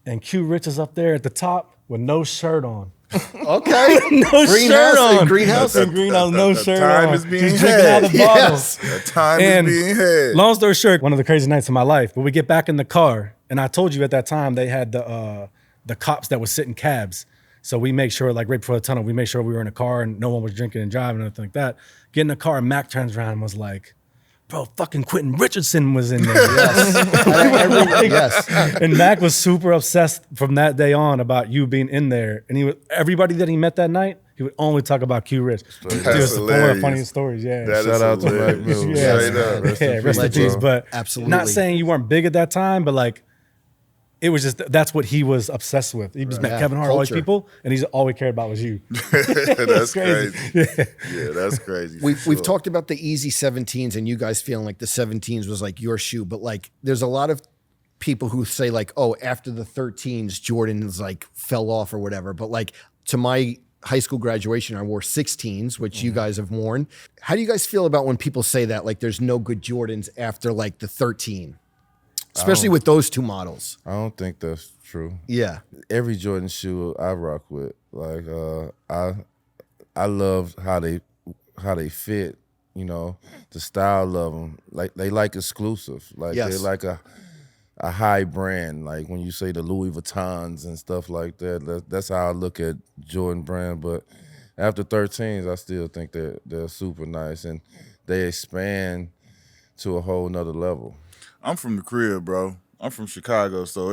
and Q Rich is up there at the top with no shirt on. Okay. No shirt on. Greenhouse. In Greenhouse, no shirt time on. is being Just drinking out of the bottle. Yes. The time And is being had. long story short, one of the crazy nights of my life. But we get back in the car, and I told you at that time they had the cops that would sit in cabs. So we make sure, like right before the tunnel, we made sure we were in a car and no one was drinking and driving and anything like that. Get in the car, and Mac turns around and was like, bro, fucking Quentin Richardson was in there. Yes. And Mac was super obsessed from that day on about you being in there. And everybody that he met that night, he would only talk about Q Rich. It was one of the hilarious. funniest stories, yeah. That Shout is out to Mac hilarious. Mills. Yeah. Straight up. Rest in peace. But Absolutely. not saying you weren't big at that time, but like, it was just, that's what he was obsessed with. He just met Yeah, Kevin Hart, all these culture. people, and he's all he cared about was you. That's crazy. crazy. Yeah, that's crazy. We've talked about the easy 17s and you guys feeling like the 17s was like your shoe, but like there's a lot of people who say like, oh, after the 13s, Jordan's like fell off or whatever. But like to my high school graduation, I wore 16s, which you guys have worn. How do you guys feel about when people say that, like there's no good Jordans after like the 13? Especially with those two models. I don't think that's true. Yeah. Every Jordan shoe I rock with, like I love how they fit. You know, the style of them. Like they like exclusive. Like Yes. they're like a high brand. Like when you say the Louis Vuittons and stuff like that. That's how I look at Jordan brand. But after 13s, I still think they're super nice and they expand to a whole nother level. I'm from the crib, bro. I'm from Chicago, so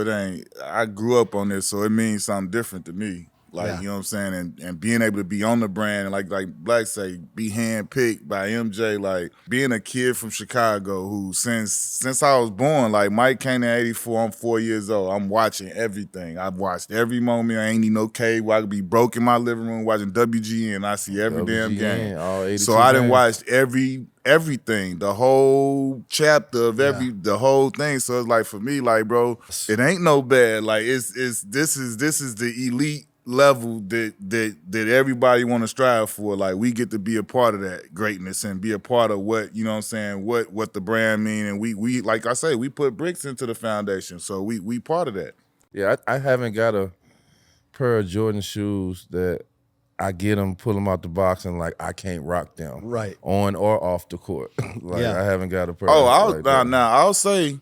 I grew up on this, so it means something different to me. Like, Yeah. you know what I'm saying? And being able to be on the brand, and like Black say, be handpicked by MJ, like being a kid from Chicago who since I was born, like Mike came in 84, I'm 4 years old. I'm watching everything. I've watched every moment. I ain't need no cable. I could be broke in my living room watching WGN. I see every damn game. All 82 So I done games. watched everything, the whole chapter of the whole thing. So it's like for me, like, bro, it ain't no bad. Like this is the elite level that everybody want to strive for. Like we get to be a part of that greatness and be a part of what, you know what I'm saying, what the brand mean. And we like I say, we put bricks into the foundation. So we part of that. Yeah, I haven't got a pair of Jordan shoes that I get them, pull them out the box, and like I can't rock them, Right. on or off the court. Like Yeah. I haven't got a pair. Oh, that. I'll say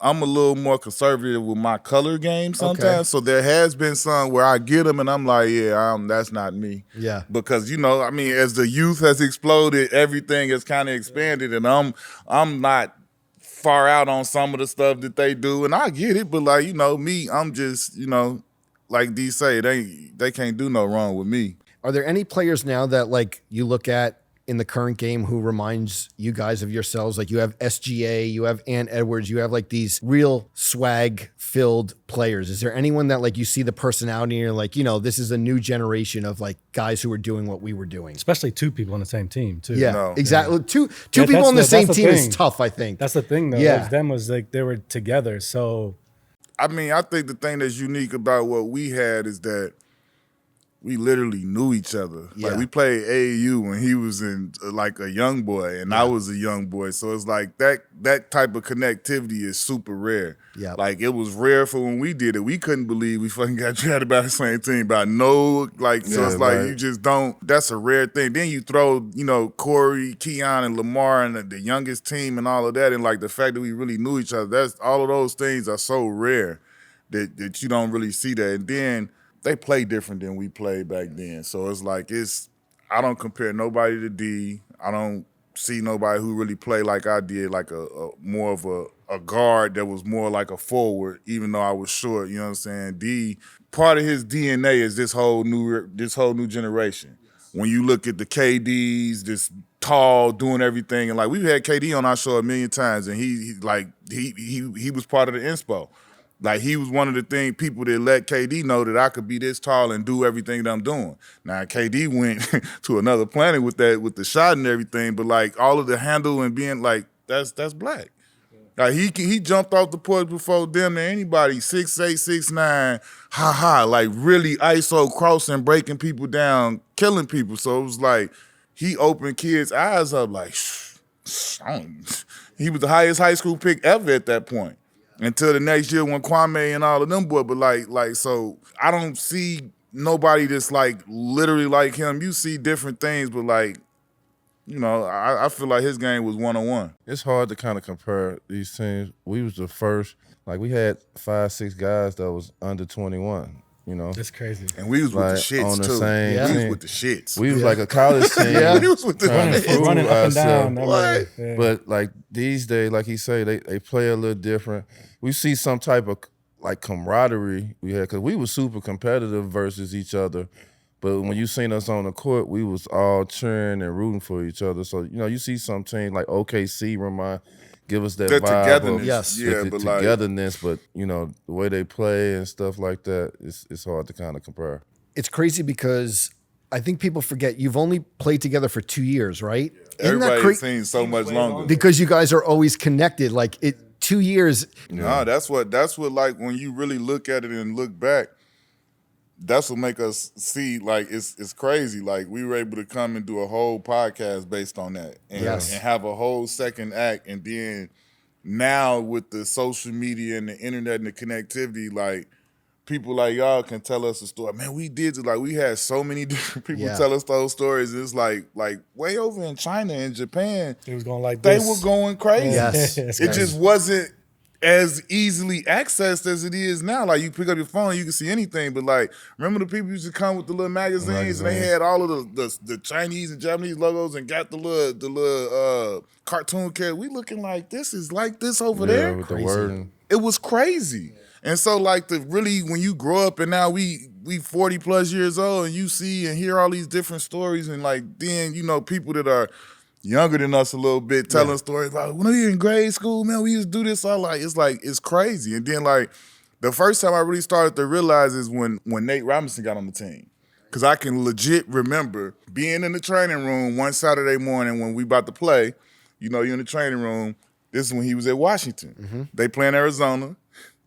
I'm a little more conservative with my color game sometimes. Okay. So there has been some where I get them and I'm like, yeah, that's not me. Yeah. Because, you know, I mean, as the youth has exploded, everything has kind of expanded, and I'm not far out on some of the stuff that they do, and I get it, but like, you know, me, I'm just, you know, like D say, they can't do no wrong with me. Are there any players now that like you look at in the current game who reminds you guys of yourselves? Like you have SGA, you have Ant Edwards, you have like these real swag filled players. Is there anyone that like you see the personality and you're like, you know, this is a new generation of like guys who are doing what we were doing? Especially two people on the same team, too. Yeah, No. exactly. Two Yeah, people on the that's same the team is thing. tough, I think. That's the thing, though. Yeah. Them was like they were together. So I mean, I think the thing that's unique about what we had is that we literally knew each other. Yeah. Like we played AAU when he was in like a young boy and I was a young boy. So it's like that type of connectivity is super rare. Yeah. Like it was rare for when we did it. We couldn't believe we fucking got drafted by the same team by no, like, so Yeah, it's like right. you just don't, that's a rare thing. Then you throw, you know, Corey, Keon, and Lamar and the youngest team and all of that. And like the fact that we really knew each other, that's all of those things are so rare that you don't really see that. And then they play different than we played back then. So it's like, I don't compare nobody to D. I don't see nobody who really play like I did, like a more of a guard that was more like a forward, even though I was short, you know what I'm saying? D, part of his DNA is this whole new generation. When you look at the KDs, this tall, doing everything, and like we've had KD on our show a million times, and he was part of the inspo. Like he was one of the people that let KD know that I could be this tall and do everything that I'm doing. Now KD went to another planet with the shot and everything, but like all of the handle and being like that's Black. Like he jumped off the porch before them than anybody, 6'8", 6'9", like really ISO crossing, breaking people down, killing people. So it was like he opened kids' eyes up like he was the highest high school pick ever at that point. Until the next year when Kwame and all of them boys, but like so I don't see nobody that's like literally like him. You see different things, but like, you know, I feel like his game was one-on-one. It's hard to kind of compare these teams. We was the first, like we had 5-6 guys that was under 21. you know. It's crazy. And we was with the Like, shits on the too. same We was team. with the shits. We was like a college team. We was with the trying to prove Running up and down. ourselves. Yeah. But like these days, like he say, they play a little different. We see some type of like camaraderie we had because we were super competitive versus each other. But when you seen us on the court, we was all cheering and rooting for each other. So you see some team like OKC give us that The vibe togetherness. of Yes. Yeah, the but like togetherness. But the way they play and stuff like that, it's hard to kind of compare. It's crazy because I think people forget you've only played together for 2 years, right? Isn't that everybody's seen so much longer. because you guys are always connected. Like 2 years. Nah, that's what like when you really look at it and look back, that's what make us see like it's crazy. Like we were able to come and do a whole podcast based on that and have a whole second act. And then now with the social media and the internet and the connectivity, like people like y'all can tell us a story. Man, we did it. Like we had so many different people tell us those stories. It's like way over in China and Japan, It was going like they this. were going crazy. Yes. It just wasn't as easily accessed as it is now. Like you pick up your phone, you can see anything. But like, remember the people used to come with the little magazines and they had all of the Chinese and Japanese logos and got the little cartoon character. We looking like this is like this over there. With the word. It was crazy. And so like really when you grow up and now we 40 plus years old and you see and hear all these different stories and like then people that are younger than us a little bit telling stories like when we were in grade school, man, we used to do this. It's crazy. And then like the first time I really started to realize is when Nate Robinson got on the team. Cause I can legit remember being in the training room one Saturday morning when we about to play, you're in the training room. This is when he was at Washington. They playing Arizona.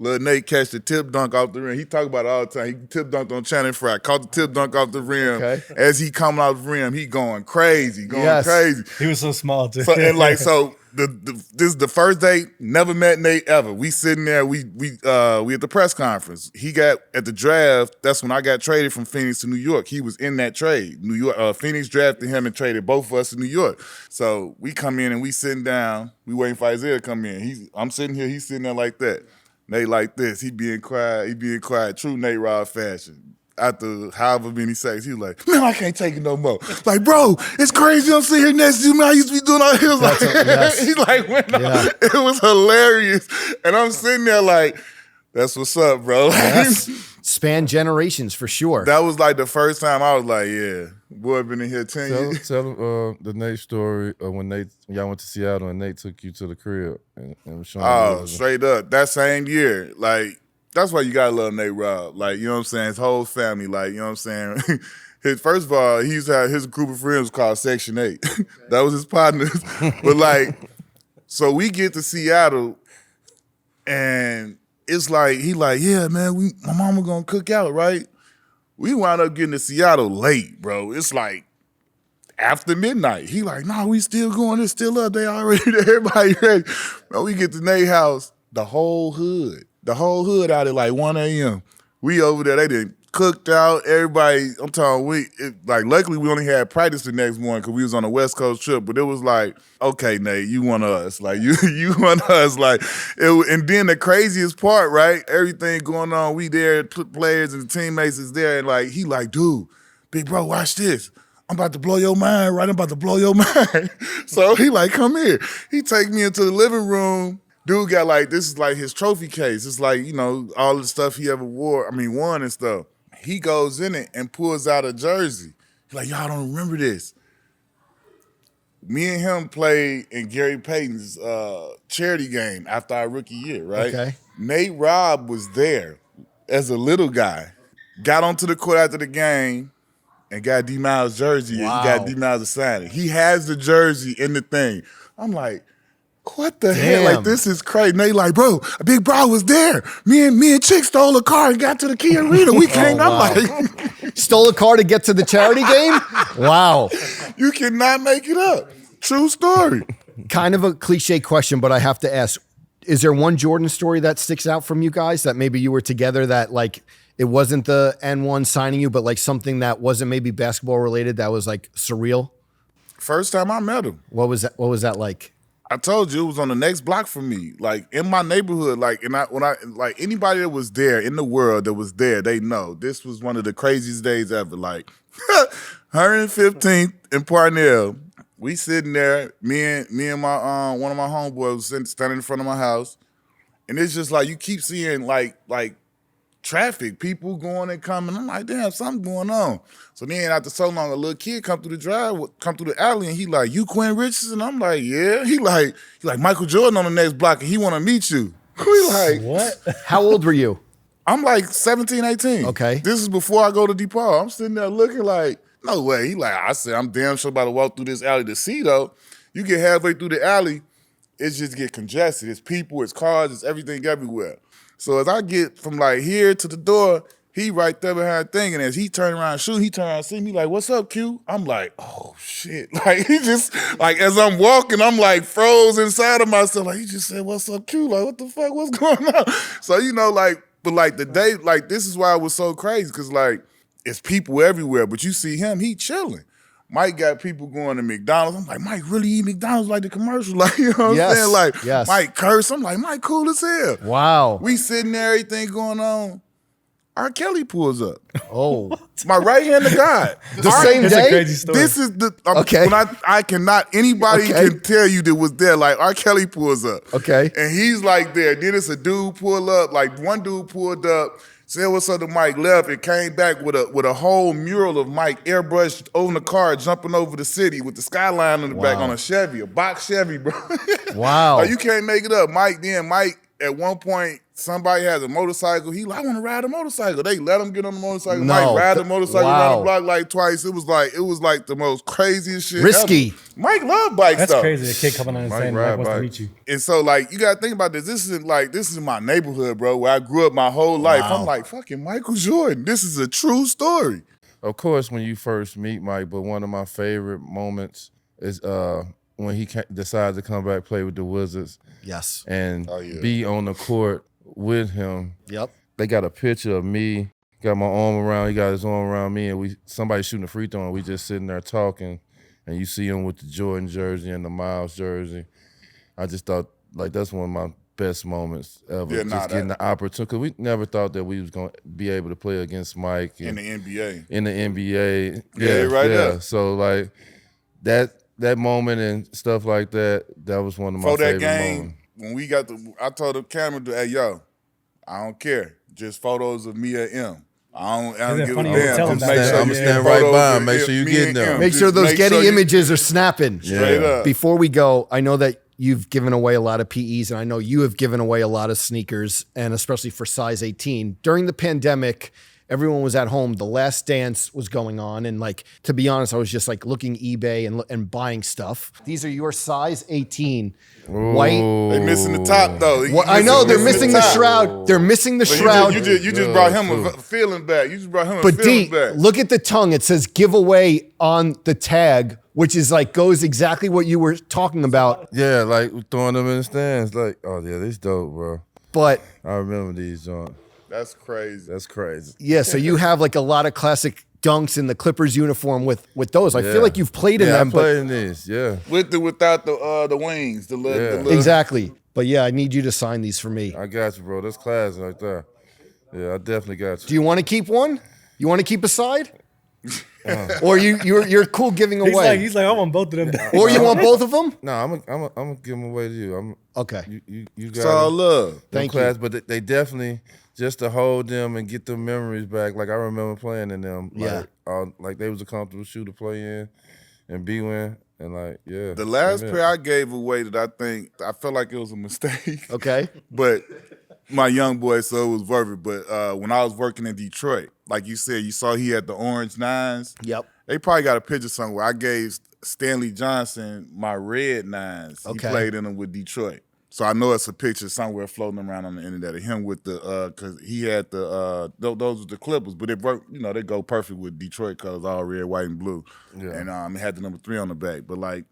Lil Nate catch the tip dunk off the rim. He talk about it all the time. He tip dunked on Channing Frye, caught the tip dunk off the rim. Okay. As he coming off the rim, he going crazy, crazy. He was so small too. So this is the first date. Never met Nate ever. We sitting there. We at the press conference. He got at the draft. That's when I got traded from Phoenix to New York. He was in that trade. New York. Phoenix drafted him and traded both of us to New York. So we come in and we sitting down. We waiting for Isaiah to come in. I'm sitting here. He's sitting there like that. Nate like this. He being quiet. True Nate Rod fashion. After however many seconds, he was like, man, I can't take it no more. Like, bro, it's crazy. I'm sitting here next to you, man. I used to be doing all this. He's like, it was hilarious. And I'm sitting there like, that's what's up, bro. Span generations for sure. That was like the first time I was like, yeah, boy, been in here 10 years. Tell the Nate story when y'all went to Seattle and Nate took you to the crib and was showing you. Straight up. That same year, like, that's why you gotta love Nate Robb. Like, you know what I'm saying? His whole family, like, you know what I'm saying? First of all, he used to have his group of friends called Section 8. That was his partners. But like, so we get to Seattle and it's like, he like, yeah, man, my mama gonna cook out, right? We wound up getting to Seattle late, bro. It's like after midnight. He like, nah, we still going. It's still up. They already there. Everybody ready. Bro, we get to Nate's house. The whole hood out at like 1 a.m. We over there. They did cooked out. Everybody, I'm talking, luckily we only had practice the next morning because we was on a West Coast trip. But it was like, okay, Nate, you want us. Like, you want us. Like, and then the craziest part, right? Everything going on. We there, players and teammates is there. And like, he like, dude, big bro, watch this. I'm about to blow your mind, right? I'm about to blow your mind. So he like, come here. He take me into the living room. Dude got like, this is like his trophy case. It's like, all the stuff he ever won and stuff. He goes in it and pulls out a jersey. He's like, y'all don't remember this. Me and him played in Gary Payton's charity game after our rookie year, right? Okay. Nate Robb was there as a little guy. Got onto the court after the game and got D Miles' jersey. Wow. And he got D Miles to sign it. He has the jersey in the thing. I'm like, what the hell? Like, this is crazy. And they like, bro, a big bro was there. Me and Chick stole a car and got to the Key Arena. We came. wow. I'm like, Stole a car to get to the charity game? Wow. you cannot make it up. True story. Kind of a cliche question, but I have to ask, is there one Jordan story that sticks out from you guys that maybe you were together that like it wasn't the N1 signing you, but like something that wasn't maybe basketball related that was like surreal? First time I met him. What was that like? I told you it was on the next block from me. Like in my neighborhood, like when I like anybody that was there in the world that was there, they know this was one of the craziest days ever. Like 115th in Parnell. We sitting there, me and my one of my homeboys was standing in front of my house, and it's just like you keep seeing like traffic, people going and coming. I'm like, damn, something going on. So then after so long, a little kid come through the alley, and he like, you Quentin Richardson? I'm like, yeah. He like Michael Jordan on the next block, and he want to meet you. We like, What? How old were you? I'm like 17, 18. Okay. This is before I go to DePaul. I'm sitting there looking like, no way. He like, I said, I'm damn sure about to walk through this alley to see, though. You get halfway through the alley, it just get congested. It's people, it's cars, it's everything everywhere. So as I get from like here to the door, he right there behind the thing, and as he turn around and shoot, he turn around and see me like, what's up, Q? I'm like, oh, shit. Like, he just, like, as I'm walking, I'm like froze inside of myself. Like, he just said, what's up, Q? Like, what the fuck, what's going on? So, you know, like, but like the day, like, this is why it was so crazy, because like, it's people everywhere, but you see him, he chilling. Mike got people going to McDonald's. I'm like, Mike really eat McDonald's like the commercial? Like, you know what I'm saying? Like, yes. Mike curse. I'm like, Mike cool as hell. Wow. We sitting there, everything going on. R. Kelly pulls up. Oh. My right hand of God. The same That's a day? crazy story. This is the Okay. when I cannot anybody Okay. can tell you that was there. Like R. Kelly pulls up. Okay. And he's like there. Then it's a dude pull up. Like one dude pulled up, said what's up to Mike, left, and came back with a whole mural of Mike airbrushed on the car, jumping over the city with the skyline in the back on a Chevy, a box Chevy, bro. Wow. Like, you can't make it up. Mike, at one point, somebody has a motorcycle. He like, I want to ride a motorcycle. They let him get on the motorcycle. No. Mike ride the motorcycle Wow. around the block like twice. It was like the most craziest shit Risky. ever. Mike love bikes That's though. crazy. A kid coming on and saying ride Mike wants to bike. meet you. And so, like, you gotta think about this. This is my neighborhood, bro, where I grew up my whole life. Wow. I'm like, fucking Michael Jordan. This is a true story. Of course, when you first meet Mike, but one of my favorite moments is when he decided to come back play with the Wizards Yes. and yeah. be on the court with him. Yep. They got a picture of me, got my arm around, he got his arm around me, and somebody shooting a free throw, and we just sitting there talking, and you see him with the Jordan jersey and the Miles jersey. I just thought, like, that's one of my best moments ever. Yeah, just getting the opportunity, because we never thought that we was going to be able to play against Mike. In the NBA. In the NBA. Yeah, right there. So, like, that moment and stuff like that was one of my Before that favorite game, moments. when we got I told the camera, hey, yo, I don't care. Just photos of me and him. I don't Isn't it give funny a you damn. tell him Just that? make sure I'ma you stand get right photos by him. of Make sure you me get and them. him. Make Just sure those make Getty sure you- images are snapping. Straight up. Before we go, I know that you've given away a lot of PEs, and I know you have given away a lot of sneakers, and especially for size 18. During the pandemic, everyone was at home. The Last Dance was going on, and like, to be honest, I was just like looking eBay and buying stuff. These are your size 18 white. They missing the top though. Well, I know they're missing the top. shroud. They're missing the But shroud. You just brought him a feeling back. You just brought him a But feeling D, back. look at the tongue. It says giveaway on the tag, which is like goes exactly what you were talking about. Yeah, like throwing them in the stands. Like, oh yeah, this dope, bro. But I remember these joints. That's crazy. That's crazy. yeah, so you have like a lot of classic dunks in the Clippers uniform with those. I feel like you've played in Yeah, them. I played in these. Yeah. With without the wings, the little Exactly. But yeah, I need you to sign these for me. I got you, bro. That's classic right there. Yeah, I definitely got Do you. you want to keep one? You want to keep a side? Or you're cool giving away? He's like, I want both of them. Or you want both of them? No, I'm gonna give them away to you. Okay. You It's got all it. love. Thank class, you. but they definitely just to hold them and get the memories back. Like I remember playing in them. Yeah. Like they was a comfortable shoe to play in and be in, and like yeah. The last amen. pair I gave away that I felt like it was a mistake. Okay. But my young boy, so it was worth it. But when I was working in Detroit, like you said, you saw he had the orange 9s. Yep. They probably got a picture somewhere. I gave Stanley Johnson my red 9s. Okay. He played in them with Detroit. So I know it's a picture somewhere floating around on the internet of him with the, because he had the, those were the Clippers, but it worked, they go perfect with Detroit colors, all red, white, and blue. Yeah. And it had the number 3 on the back. But like,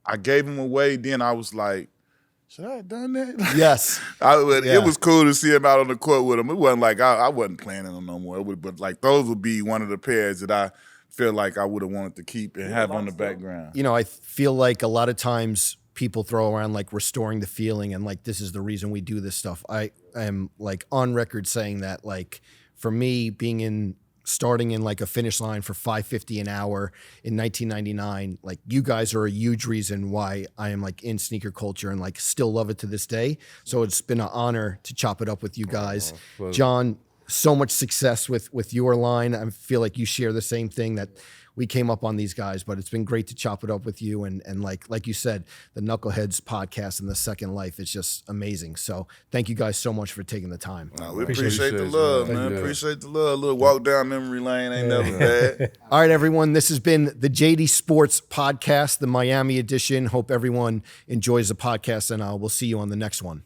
I gave him away, then I was like, should I have done that? Yes. It was cool to see him out on the court with him. It wasn't like I wasn't playing him no more. But like those would be one of the pairs that I feel like I would have wanted to keep and have on the background. I feel like a lot of times people throw around like restoring the feeling and like this is the reason we do this stuff. I am like on record saying that like for me starting in like a finish line for 550 an hour in 1999, like you guys are a huge reason why I am like in sneaker culture and like still love it to this day. So it's been an honor to chop it up with you guys. John, so much success with your line. I feel like you share the same thing that we came up on these guys, but it's been great to chop it up with you. And like you said, the Knuckleheads podcast and the Second Life is just amazing. So thank you guys so much for taking the time. We appreciate the love, man. Appreciate the love. A little walk down memory lane ain't never bad. All right, everyone. This has been the JD Sports Podcast, the Miami edition. Hope everyone enjoys the podcast, and we'll see you on the next one.